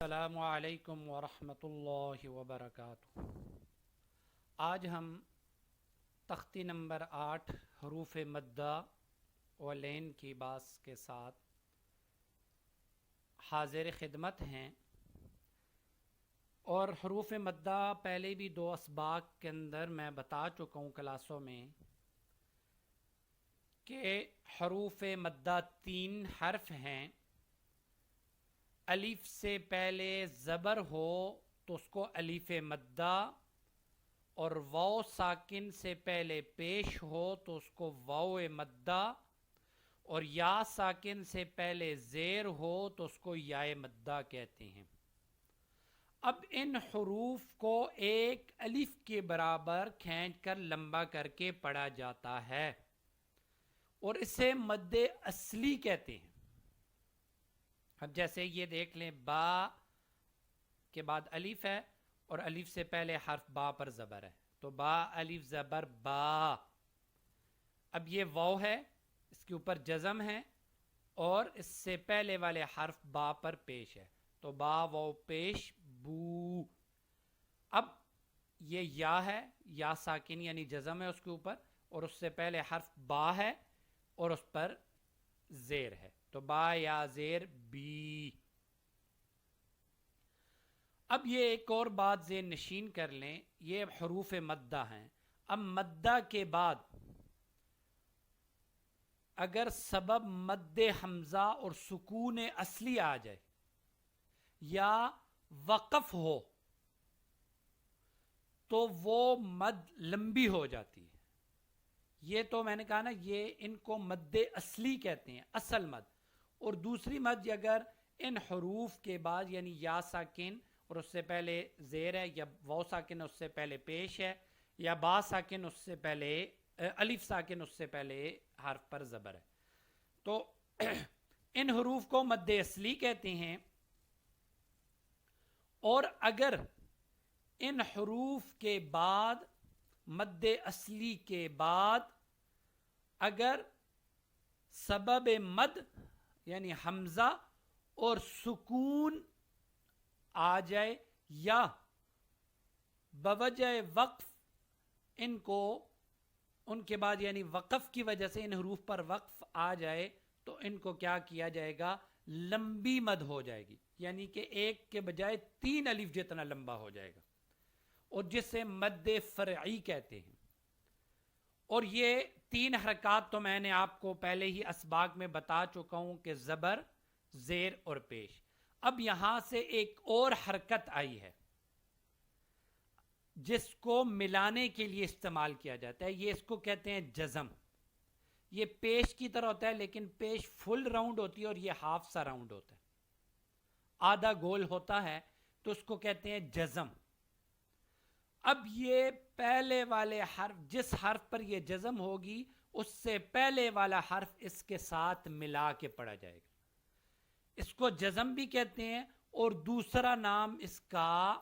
السلام علیکم ورحمۃ اللہ وبرکاتہ۔ آج ہم تختی نمبر 8 حروف مدہ و لین کی باس کے ساتھ حاضر خدمت ہیں، اور حروف مدہ پہلے بھی 2 اسباق کے اندر میں بتا چکا ہوں کلاسوں میں کہ حروف مدہ 3 حرف ہیں۔ الف سے پہلے زبر ہو تو اس کو الف مدہ، اور واو ساکن سے پہلے پیش ہو تو اس کو واو مدہ، اور یا ساکن سے پہلے زیر ہو تو اس کو یا مدہ کہتے ہیں۔ اب ان حروف کو ایک الف کے برابر کھینچ کر لمبا کر کے پڑھا جاتا ہے، اور اسے مد اصلی کہتے ہیں۔ اب جیسے یہ دیکھ لیں، با کے بعد الف ہے اور الف سے پہلے حرف با پر زبر ہے، تو با الف زبر با۔ اب یہ واو ہے، اس کے اوپر جزم ہے اور اس سے پہلے والے حرف با پر پیش ہے، تو با واو پیش بو۔ اب یہ یا ہے، یا ساکن یعنی جزم ہے اس کے اوپر، اور اس سے پہلے حرف با ہے اور اس پر زیر ہے، تو با یا زیر بی۔ اب یہ ایک اور بات ذہن نشین کر لیں، یہ حروف مدہ ہیں۔ اب مدہ کے بعد اگر سبب مد حمزہ اور سکون اصلی آ جائے یا وقف ہو تو وہ مد لمبی ہو جاتی ہے۔ یہ تو میں نے کہا نا، یہ ان کو مد اصلی کہتے ہیں، اصل مد۔ اور دوسری مد اگر ان حروف کے بعد یعنی یا ساکن اور اس سے پہلے زیر ہے، یا واو ساکن اس سے پہلے پیش ہے، یا با ساکن اس سے پہلے الف ساکن اس سے پہلے حرف پر زبر ہے، تو ان حروف کو مد اصلی کہتے ہیں۔ اور اگر ان حروف کے بعد مد اصلی کے بعد اگر سبب مد یعنی حمزہ اور سکون آ جائے یا بوجہ وقف ان کے بعد یعنی وقف کی وجہ سے ان حروف پر وقف آ جائے تو ان کو کیا کیا جائے گا؟ لمبی مد ہو جائے گی، یعنی کہ ایک کے بجائے 3 الف جتنا لمبا ہو جائے گا، اور جسے مد فرعی کہتے ہیں۔ اور یہ 3 حرکات تو میں نے آپ کو پہلے ہی اسباق میں بتا چکا ہوں کہ زبر، زیر اور پیش۔ اب یہاں سے ایک اور حرکت آئی ہے جس کو ملانے کے لیے استعمال کیا جاتا ہے، یہ اس کو کہتے ہیں جزم۔ یہ پیش کی طرح ہوتا ہے، لیکن پیش فل راؤنڈ ہوتی ہے اور یہ ہاف سا راؤنڈ ہوتا ہے، آدھا گول ہوتا ہے، تو اس کو کہتے ہیں جزم۔ اب یہ پہلے والے حرف، جس حرف پر یہ جزم ہوگی اس سے پہلے والا حرف اس کے ساتھ ملا کے پڑھا جائے گا، اس کو جزم بھی کہتے ہیں، اور دوسرا نام اس کا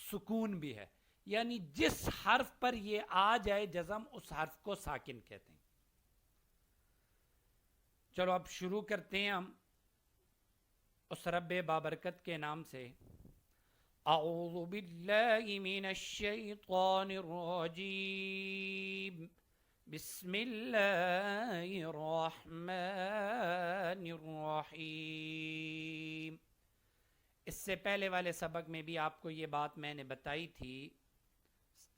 سکون بھی ہے، یعنی جس حرف پر یہ آ جائے جزم اس حرف کو ساکن کہتے ہیں۔ چلو اب شروع کرتے ہیں ہم اس رب بابرکت کے نام سے۔ اعوذ باللہ من الشیطان الرجیم، بسم اللہ الرحمن الرحیم۔ اس سے پہلے والے سبق میں بھی آپ کو یہ بات میں نے بتائی تھی،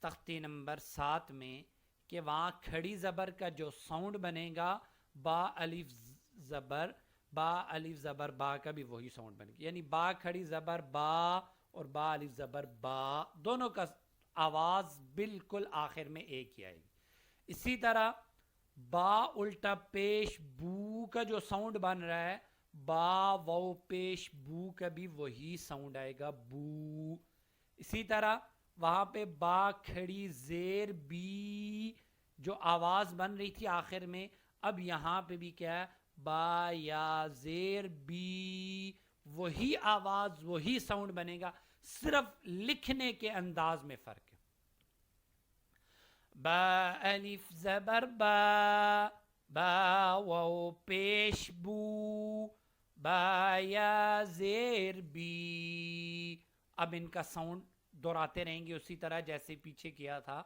تختی نمبر 7 میں، کہ وہاں کھڑی زبر کا جو ساؤنڈ بنے گا، با الف زبر با الف زبر با کا بھی وہی ساؤنڈ بنے گا، یعنی با کھڑی زبر با اور با الف زبر با، دونوں کا آواز بالکل آخر میں ایک ہی آئے گی۔ اسی طرح با الٹا پیش بو کا جو ساؤنڈ بن رہا ہے، با واو پیش بو کا بھی وہی ساؤنڈ آئے گا، بو۔ اسی طرح وہاں پہ با کھڑی زیر بی جو آواز بن رہی تھی آخر میں، اب یہاں پہ بھی کیا ہے؟ با یا زیر بی، وہی آواز وہی ساؤنڈ بنے گا، صرف لکھنے کے انداز میں فرق ہے۔ با الف زبر با، با واو پیش بو، با یا زیر بی. اب ان کا ساؤنڈ دہراتے رہیں گے اسی طرح جیسے پیچھے کیا تھا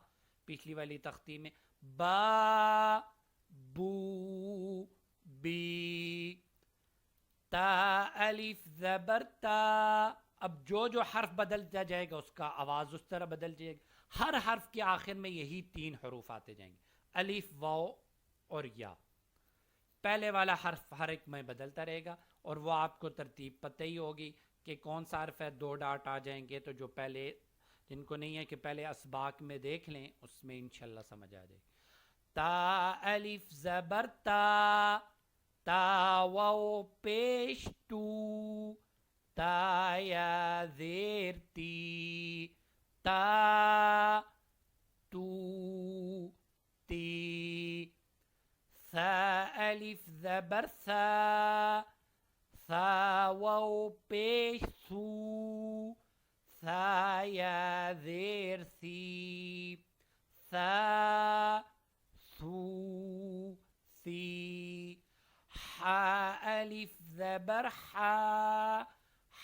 پچھلی والی تختی میں. با بو بی. تا الف زبر تا. اب جو حرف بدلتا جائے گا اس کا آواز اس طرح بدل جائے گا. ہر حرف کے آخر میں یہی 3 حروف آتے جائیں گے, الف واو اور یا. پہلے والا حرف ہر ایک میں بدلتا رہے گا اور وہ آپ کو ترتیب پتہ ہی ہوگی کہ کون سا حرف ہے. 2 ڈاٹ آ جائیں گے تو جو پہلے جن کو نہیں ہے کہ پہلے اسباق میں دیکھ لیں اس میں انشاءاللہ سمجھ آ جائے گی. تا الف زبر تا. تا واو پیش تو. تا یا زیر تی. تا تو تی. ثا الف زبر ثا. ثا واو پیش ثو. ثا یا زیر ثی. ثا ثو ثی. حا الف زبر حا.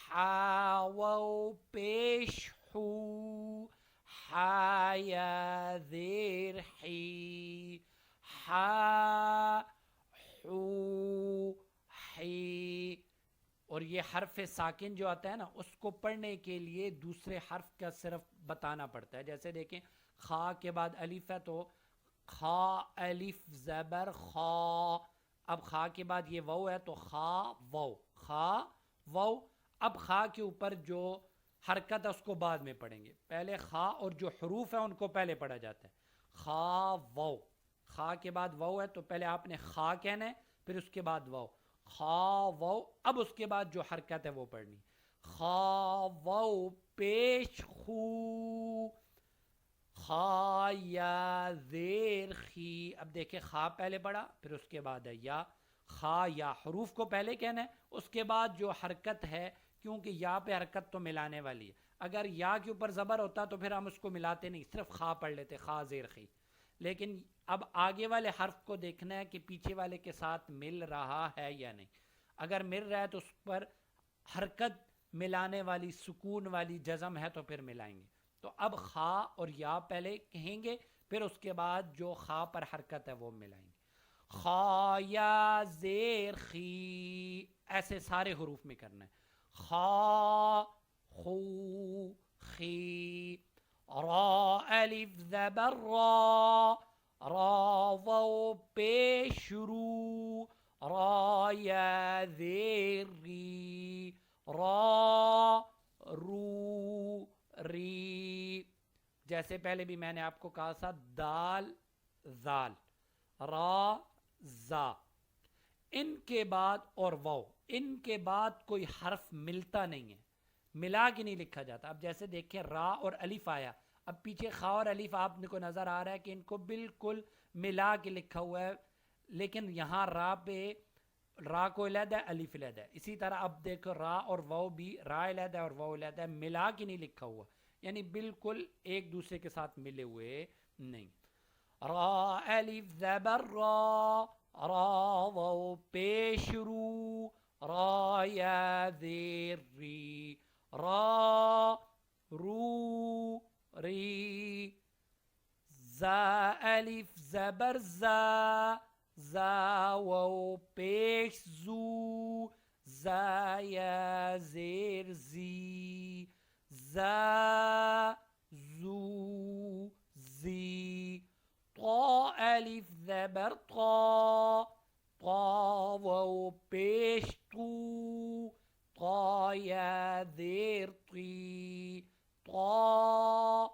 حا واو پیش حو. حا یا زیر حی. حا حو حی. اور یہ حرف ساکن جو آتا ہے نا اس کو پڑھنے کے لیے دوسرے حرف کا صرف بتانا پڑتا ہے. جیسے دیکھیں خا کے بعد الف ہے تو خا الف زبر خا. اب خا کے بعد یہ واو ہے تو خا واو. خا واو. اب خا کے اوپر جو حرکت ہے اس کو بعد میں پڑھیں گے. پہلے خا اور جو حروف ہیں ان کو پہلے پڑھا جاتا ہے. خا واو. خا کے بعد واو ہے تو پہلے آپ نے خا کہنا ہے پھر اس کے بعد واو. خا واو. اب اس کے بعد جو حرکت ہے وہ پڑھنی. خا واو پیش خو. خا یا زیر خی. اب دیکھیں خا پہلے پڑھا پھر اس کے بعد ہے یا. خا یا حروف کو پہلے کہنا ہے اس کے بعد جو حرکت ہے کیونکہ یا پہ حرکت تو ملانے والی ہے. اگر یا کے اوپر زبر ہوتا تو پھر ہم اس کو ملاتے نہیں صرف خا پڑھ لیتے خا زیر خی. لیکن اب آگے والے حرف کو دیکھنا ہے کہ پیچھے والے کے ساتھ مل رہا ہے یا نہیں. اگر مل رہا ہے تو اس پر حرکت ملانے والی سکون والی جزم ہے تو پھر ملائیں گے. تو اب خا اور یا پہلے کہیں گے پھر اس کے بعد جو خا پر حرکت ہے وہ ملائیں گے. خا یا زیر خی. ایسے سارے حروف میں کرنا ہے. خا خو خی. را الف زبر را. را واو پیش رو. را یا زیر ری. را رو ری. جیسے پہلے بھی میں نے آپ کو کہا تھا دال زال را زا. ان کے بعد اور واو ان کے بعد کوئی حرف ملتا نہیں ہے, ملا کے نہیں لکھا جاتا. اب جیسے دیکھیں را اور الف آیا, اب پیچھے خا اور الف آپ کو نظر آ رہا ہے کہ ان کو بالکل ملا کے لکھا ہوا ہے, لیکن یہاں را پہ را کو علیحدہ ہے الف علیحدہ ہے. اسی طرح اب دیکھو را اور واو بھی را علیحدہ ہے اور واو علیحدہ ہے, ملا کے نہیں لکھا ہوا, یعنی بالکل ایک دوسرے کے ساتھ ملے ہوئے نہیں. را الف زبر را. را واو پیش رو. را یا زیر ری. را رو ری. زا الف زبر زا. زا واو پیش زو. زا یا زیر زی. زا زو زی. طا الف زبر طا. طا واو پیش تو. طا یا زیر طی. طا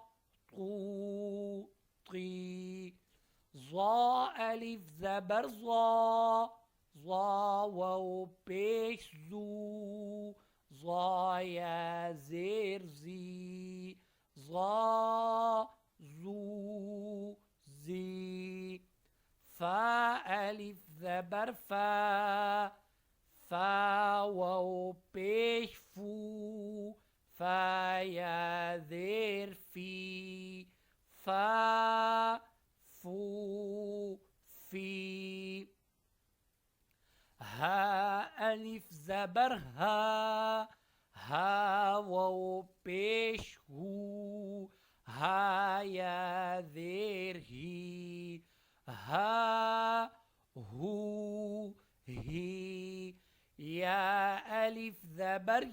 طو طی. ظا الف زبر ظا. ظا واو پیش زو. ظا یا زیر زی. ظا زو زی. فا الف زبر فا. فا واو پیش فو. فا یا زیر فی. فا فو فی. ہا الف زبر ہا ہو ہی، یا الف زبر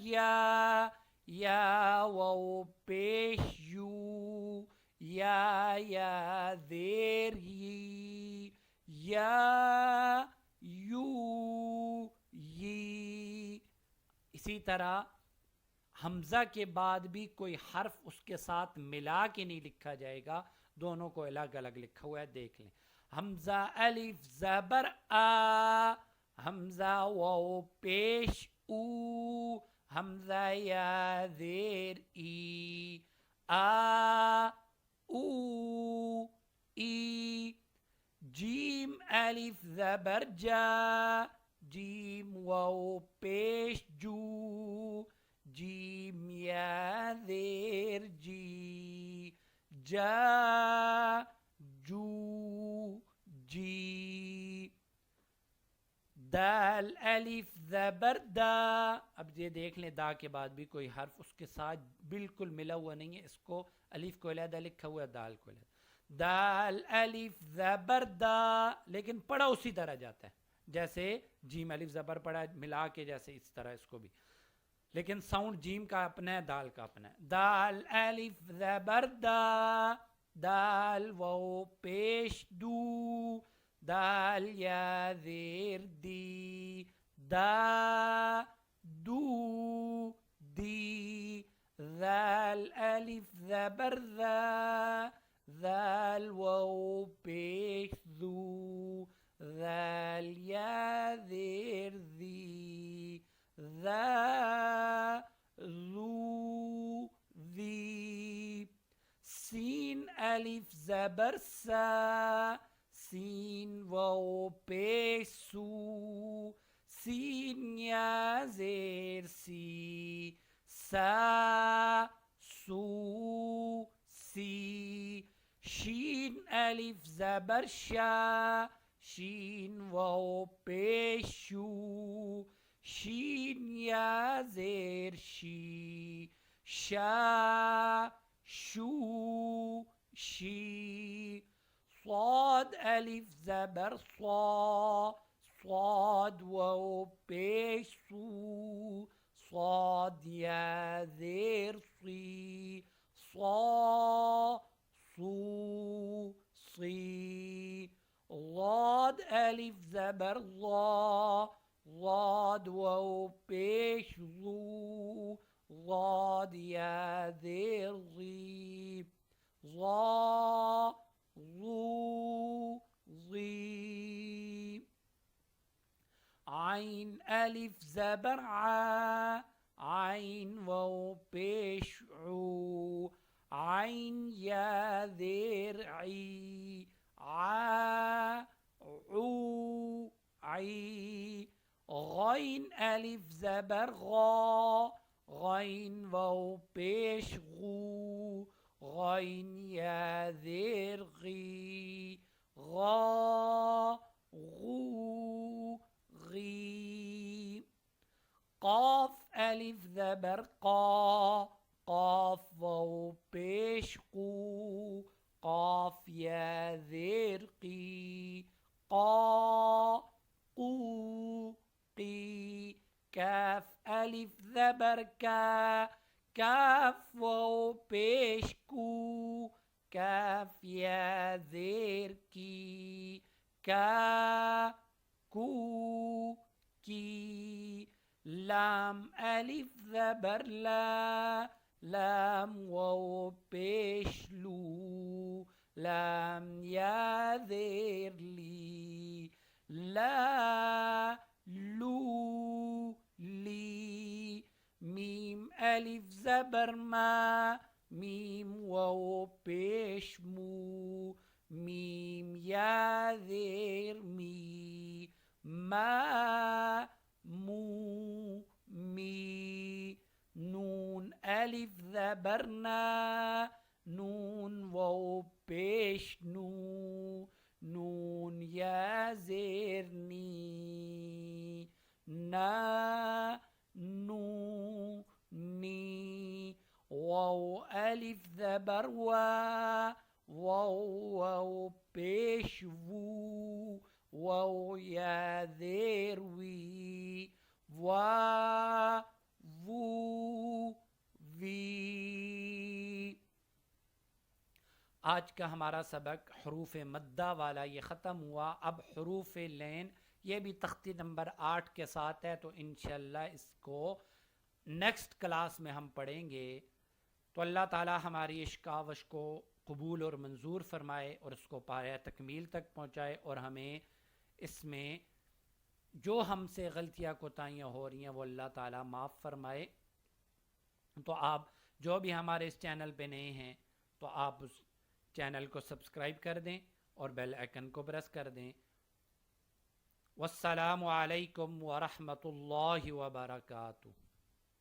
یا واو پیش یو، یا زیر ہی، یا یو ی۔ اسی طرح حمزہ کے بعد بھی کوئی حرف اس کے ساتھ ملا کے نہیں لکھا جائے گا، دونوں کو الگ الگ لکھا ہوا ہے، دیکھ لیں۔ حمزہ الف زبر آ، حمزہ واو پیش او، حمزہ یا زیر ای، آ او ای۔ جیم الف زبر جا، جیم واو پیش جو، جیم یا زیر جی، جا جو جی۔ دال الف زبر دا، اب یہ دیکھ لیں دا کے بعد بھی کوئی حرف اس کے ساتھ بالکل ملا ہوا نہیں ہے، اس کو الف کو علیحدہ لکھا ہوا ہے، دال کو علیحدہ۔ دال الف زبر دا، لیکن پڑھا اسی طرح جاتا ہے جیسے جیم الف زبر پڑھا ملا کے، جیسے اس طرح اس کو بھی، لیکن ساؤنڈ جیم کا اپنا ہے، دال کا اپنا ہے۔ دال الف زبر دا، دال واو پیش دو، دال یا زیر دی، دا دو دی۔ ذال الف زبر ذا، ذال واو پیش ذو، ذال یا زیر ذی، ذا ذو ذی۔ سین الف زبر سا، سین واو پیش سو، سین یا زیر سی، سا سو سی۔ شین الف زبر شا، شین واو پیش شو، شین یا زیر شی، شا شو شی۔ صاد الف زبر صا، صاد واو پیش سو، صاد یا زیر صی، صا صو صی۔ ضاد الف زبر ضا، ضاد واو پیش ضو، ضاد یا زیر ضی، ضا ضو ضی۔ عین الف زبر عا، عین واو پیش عو، عین یا زیر عی، عا عو عی۔ غین الف زبر غا، غین واو پیش غو، غین یا زیر غی، غا غو غی۔ قاف الف زبر قا، قاف واو پیش قو، قاف یا زیر قی، قا قو قی۔ کاف الف زبر کا، کاف واو پیش کو، کاف یا زیر کی، کا کو کی۔ لام الف زبر لا، لام واو پیش لو، لام یا زیر لی، لا لو لی۔ میم الف زبر ما، میم واو پیش مو، میم یا زیر می، ما مو می۔ نون الف زبر نا، نون واو پیش نو، نون یا زیر نی، نا نو نی۔ واو الف زبر وا، واو واو پیش وو، واو یا زیر وی وا وو وی۔ آج کا ہمارا سبق حروف مدہ والا یہ ختم ہوا۔ اب حروف لین یہ بھی تختی نمبر 8 کے ساتھ ہے، تو انشاءاللہ اس کو نیکسٹ کلاس میں ہم پڑھیں گے۔ تو اللہ تعالی ہماری اس کاوش کو قبول اور منظور فرمائے اور اس کو پایہ تکمیل تک پہنچائے، اور ہمیں اس میں جو ہم سے غلطیاں کوتاہیاں ہو رہی ہیں وہ اللہ تعالی معاف فرمائے۔ تو آپ جو بھی ہمارے اس چینل پہ نئے ہیں تو آپ اس چینل کو سبسکرائب کر دیں اور بیل آئکن کو پریس کر دیں۔ والسلام علیکم ورحمۃ اللہ وبرکاتہ۔